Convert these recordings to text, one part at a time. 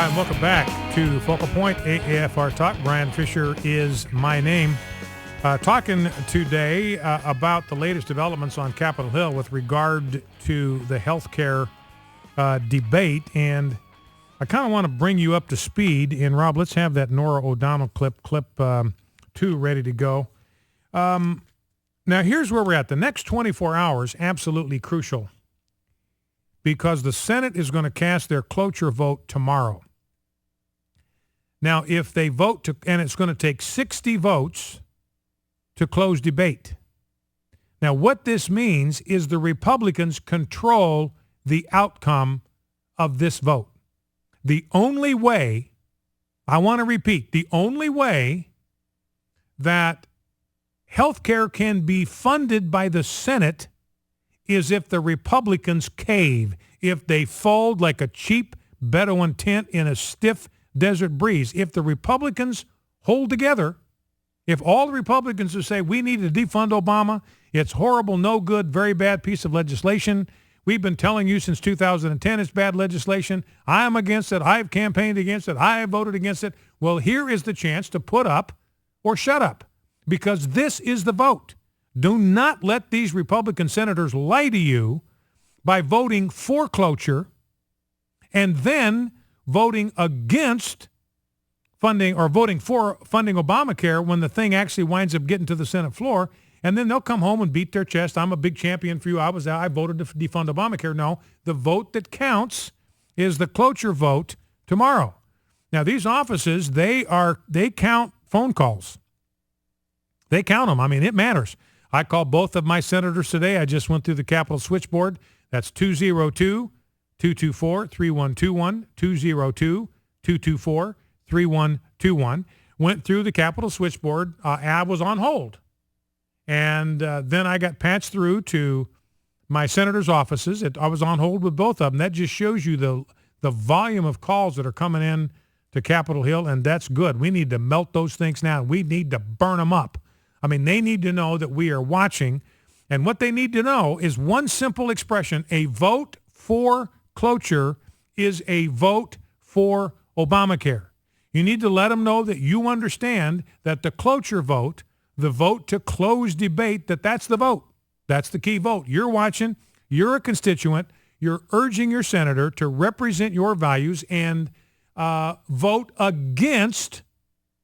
Hi, and welcome back to Focal Point, AAFR Talk. Brian Fisher is my name. Talking today about the latest developments on Capitol Hill with regard to the healthcare debate. And I kind of want to bring you up to speed. And, Rob, let's have that Nora O'Donnell clip 2 ready to go. Now, here's where we're at. The next 24 hours, absolutely crucial, because the Senate is going to cast their cloture vote tomorrow. Now, if they vote to, and it's going to take 60 votes to close debate. Now, what this means is the Republicans control the outcome of this vote. The only way, I want to repeat, the only way that health care can be funded by the Senate is if the Republicans cave, if they fold like a cheap Bedouin tent in a stiff desert breeze. If the Republicans hold together, if all the Republicans who say we need to defund Obama, it's horrible, no good, very bad piece of legislation. We've been telling you since 2010 it's bad legislation. I am against it. I've campaigned against it. I have voted against it. Well, here is the chance to put up or shut up, because this is the vote. Do not let these Republican senators lie to you by voting for cloture and then voting against funding or voting for funding Obamacare when the thing actually winds up getting to the Senate floor. And then they'll come home and beat their chest. I'm a big champion for you. I voted to defund Obamacare. No, the vote that counts is the cloture vote tomorrow. Now, these offices, they count phone calls. They count them. I mean, it matters. I called both of my senators today. I just went through the Capitol switchboard. That's 202-224-3121, 202-224-3121. Went through the Capitol switchboard. I was on hold. And then I got patched through to my senators' offices. I was on hold with both of them. That just shows you the volume of calls that are coming in to Capitol Hill, and that's good. We need to melt those things now. We need to burn them up. I mean, they need to know that we are watching. And what they need to know is one simple expression: a vote for cloture is a vote for Obamacare. You need to let them know that you understand that the cloture vote, the vote to close debate, that's the vote. That's the key vote. You're watching. You're a constituent. You're urging your senator to represent your values and vote against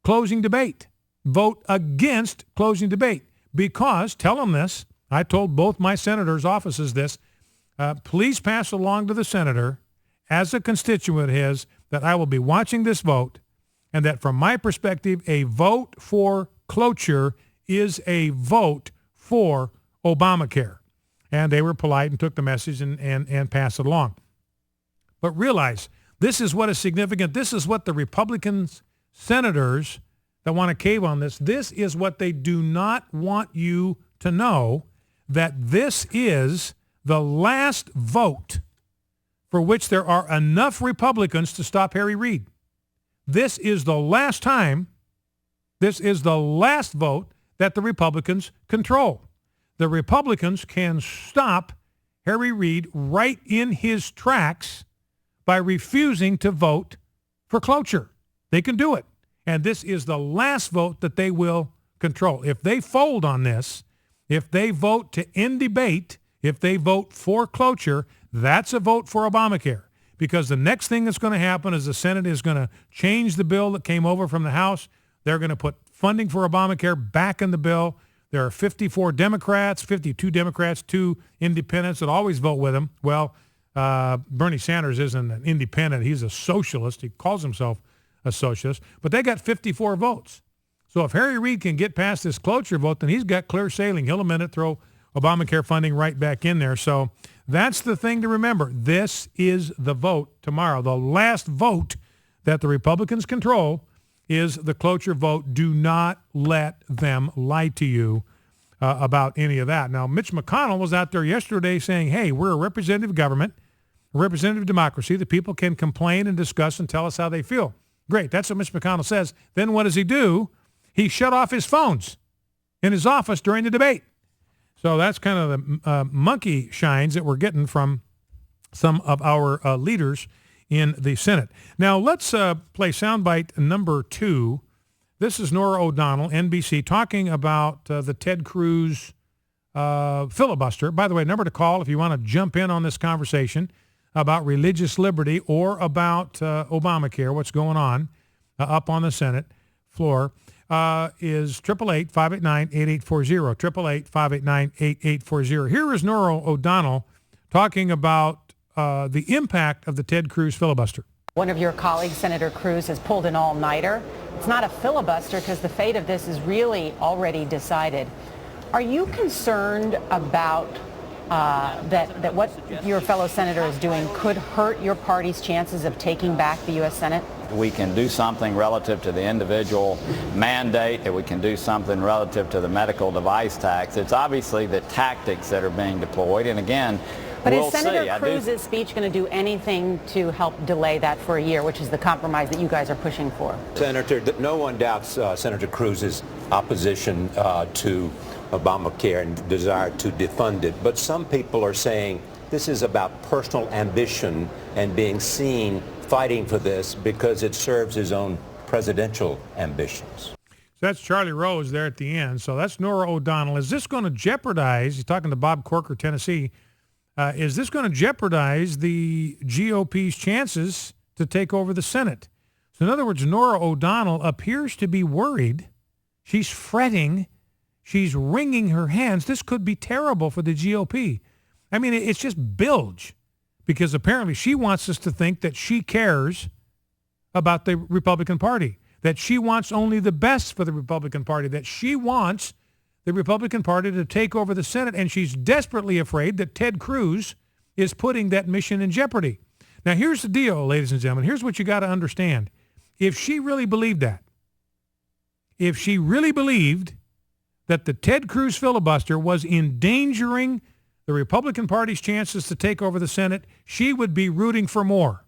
closing debate. Vote against closing debate. Because, tell them this, I told both my senators' offices this, please pass along to the senator, as a constituent of his, that I will be watching this vote, and that from my perspective, a vote for cloture is a vote for Obamacare. And they were polite and took the message and passed it along. But realize, this is what is significant. This is what the Republicans, senators that want to cave on this, this is what they do not want you to know, that this is the last vote for which there are enough Republicans to stop Harry Reid. This is the last time, this is the last vote that the Republicans control. The Republicans can stop Harry Reid right in his tracks by refusing to vote for cloture. They can do it. And this is the last vote that they will control. If they fold on this, if they vote to end debate, if they vote for cloture, that's a vote for Obamacare. Because the next thing that's going to happen is the Senate is going to change the bill that came over from the House. They're going to put funding for Obamacare back in the bill. There are 52 Democrats, 2 independents that always vote with him. Well, Bernie Sanders isn't an independent. He's a socialist. He calls himself a socialist. But they got 54 votes. So if Harry Reid can get past this cloture vote, then he's got clear sailing. He'll amend it, throw Obamacare funding right back in there. So that's the thing to remember. This is the vote tomorrow. The last vote that the Republicans control is the cloture vote. Do not let them lie to you about any of that. Now, Mitch McConnell was out there yesterday saying, hey, we're a representative government, a representative democracy. The people can complain and discuss and tell us how they feel. Great. That's what Mitch McConnell says. Then what does he do? He shut off his phones in his office during the debate. So that's kind of the monkey shines that we're getting from some of our leaders in the Senate. Now, let's play soundbite number 2. This is Norah O'Donnell, NBC, talking about the Ted Cruz filibuster. By the way, number to call if you want to jump in on this conversation about religious liberty or about Obamacare, what's going on up on the Senate floor, is 888-589-8840, 888-589-8840. Here is Norah O'Donnell talking about the impact of the Ted Cruz filibuster. One of your colleagues, Senator Cruz, has pulled an all-nighter. It's not a filibuster because the fate of this is really already decided. Are you concerned about that what your fellow senator is doing could hurt your party's chances of taking back the U.S. Senate? We can do something relative to the individual mandate, that we can do something relative to the medical device tax. It's obviously the tactics that are being deployed, and again, but we'll is Senator Cruz's speech going to do anything to help delay that for a year, which is the compromise that you guys are pushing for? Senator, no one doubts Senator Cruz's opposition to Obamacare and desire to defund it. But some people are saying this is about personal ambition and being seen fighting for this because it serves his own presidential ambitions. So that's Charlie Rose there at the end. So that's Norah O'Donnell. Is this going to jeopardize, he's talking to Bob Corker, Tennessee, is this going to jeopardize the GOP's chances to take over the Senate? So in other words, Norah O'Donnell appears to be worried. She's fretting. She's wringing her hands. This could be terrible for the GOP. I mean, it's just bilge, because apparently she wants us to think that she cares about the Republican Party, that she wants only the best for the Republican Party, that she wants the Republican Party to take over the Senate, and she's desperately afraid that Ted Cruz is putting that mission in jeopardy. Now, here's the deal, ladies and gentlemen. Here's what you got to understand. If she really believed that, if she really believed that the Ted Cruz filibuster was endangering the Republican Party's chances to take over the Senate, she would be rooting for more.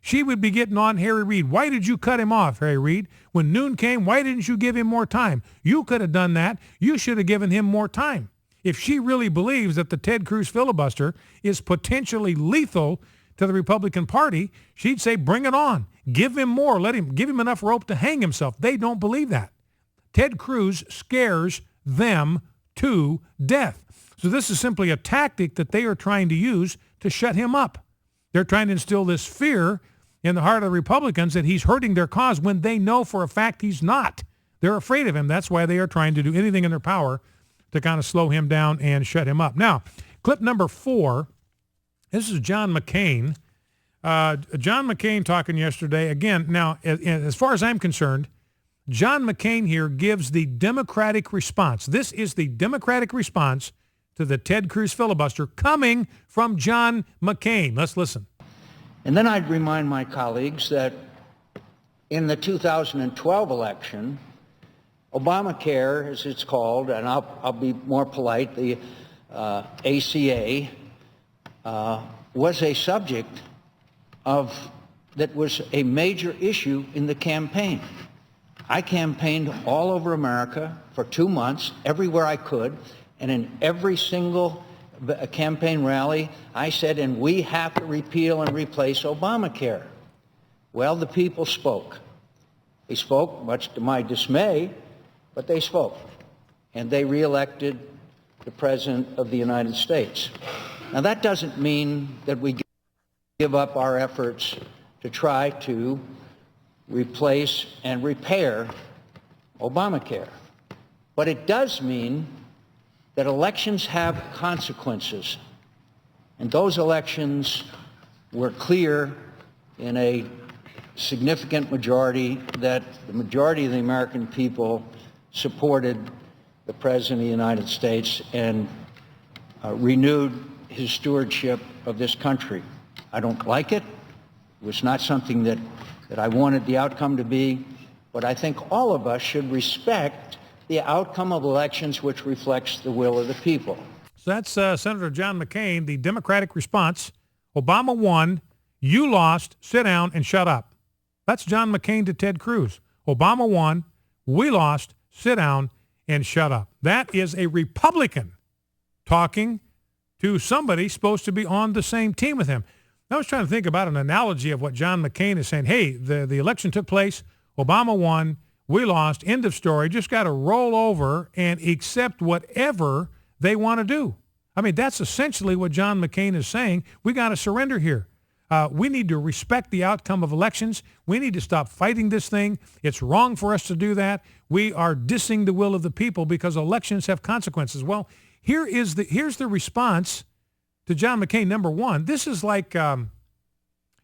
She would be getting on Harry Reid. Why did you cut him off, Harry Reid? When noon came, why didn't you give him more time? You could have done that. You should have given him more time. If she really believes that the Ted Cruz filibuster is potentially lethal to the Republican Party, she'd say, bring it on. Give him more. Give him enough rope to hang himself. They don't believe that. Ted Cruz scares them to death. So this is simply a tactic that they are trying to use to shut him up. They're trying to instill this fear in the heart of the Republicans that he's hurting their cause when they know for a fact he's not. They're afraid of him. That's why they are trying to do anything in their power to kind of slow him down and shut him up. Now, clip number 4, this is John McCain. John McCain talking yesterday. Again, now, as far as I'm concerned, John McCain here gives the Democratic response. This is the Democratic response to the Ted Cruz filibuster coming from John McCain. Let's listen. And then I'd remind my colleagues that in the 2012 election, Obamacare, as it's called, and I'll be more polite, the ACA, was a subject that was a major issue in the campaign. I campaigned all over America for 2 months, everywhere I could, and in every single campaign rally, I said, and we have to repeal and replace Obamacare. Well, the people spoke. They spoke, much to my dismay, but they spoke. And they reelected the President of the United States. Now, that doesn't mean that we give up our efforts to try to replace and repair Obamacare. But it does mean that elections have consequences. And those elections were clear in a significant majority that the majority of the American people supported the President of the United States and renewed his stewardship of this country. I don't like it. It was not something that I wanted the outcome to be, but I think all of us should respect the outcome of elections which reflects the will of the people. So that's Senator John McCain, the Democratic response. Obama won, you lost, sit down and shut up. That's John McCain to Ted Cruz. Obama won, we lost, sit down and shut up. That is a Republican talking to somebody supposed to be on the same team with him. I was trying to think about an analogy of what John McCain is saying. Hey, the election took place. Obama won. We lost. End of story. Just got to roll over and accept whatever they want to do. I mean, that's essentially what John McCain is saying. We got to surrender here. We need to respect the outcome of elections. We need to stop fighting this thing. It's wrong for us to do that. We are dissing the will of the people because elections have consequences. Well, here's the response to John McCain. Number one, this is like, I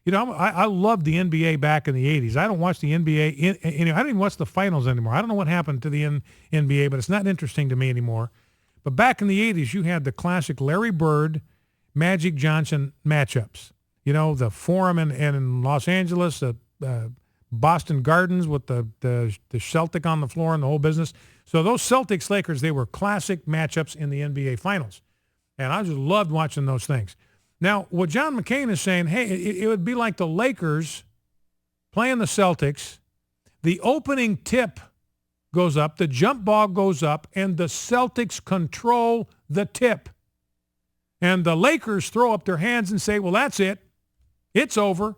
loved the NBA back in the 80s. I don't watch the NBA. I don't even watch the finals anymore. I don't know what happened to the NBA, but it's not interesting to me anymore. But back in the 80s, you had the classic Larry Bird, Magic Johnson matchups. You know, the Forum in Los Angeles, the Boston Gardens with the Celtic on the floor and the whole business. So those Celtics-Lakers, they were classic matchups in the NBA Finals. And I just loved watching those things. Now, what John McCain is saying, hey, it would be like the Lakers playing the Celtics. The opening tip goes up, the jump ball goes up, and the Celtics control the tip. And the Lakers throw up their hands and say, well, that's it. It's over.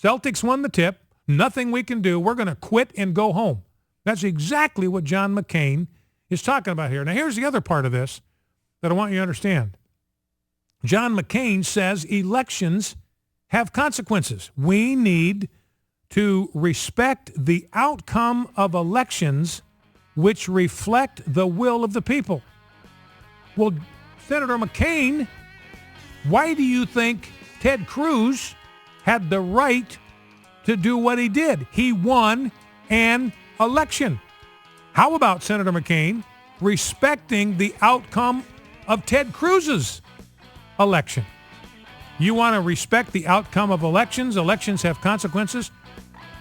Celtics won the tip. Nothing we can do. We're going to quit and go home. That's exactly what John McCain is talking about here. Now, here's the other part of this that I want you to understand. John McCain says elections have consequences. We need to respect the outcome of elections which reflect the will of the people. Well, Senator McCain, why do you think Ted Cruz had the right to do what he did? He won an election. How about Senator McCain respecting the outcome of Ted Cruz's election? You want to respect the outcome of elections? Elections have consequences.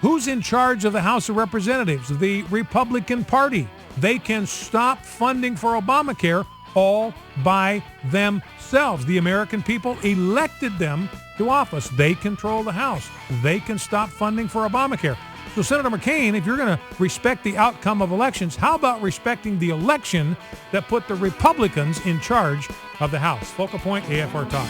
Who's in charge of the House of Representatives? The Republican Party. They can stop funding for Obamacare all by themselves. The American people elected them to office. They control the House. They can stop funding for Obamacare. So Senator McCain, if you're going to respect the outcome of elections, how about respecting the election that put the Republicans in charge of the House? Focal Point, AFR Talk.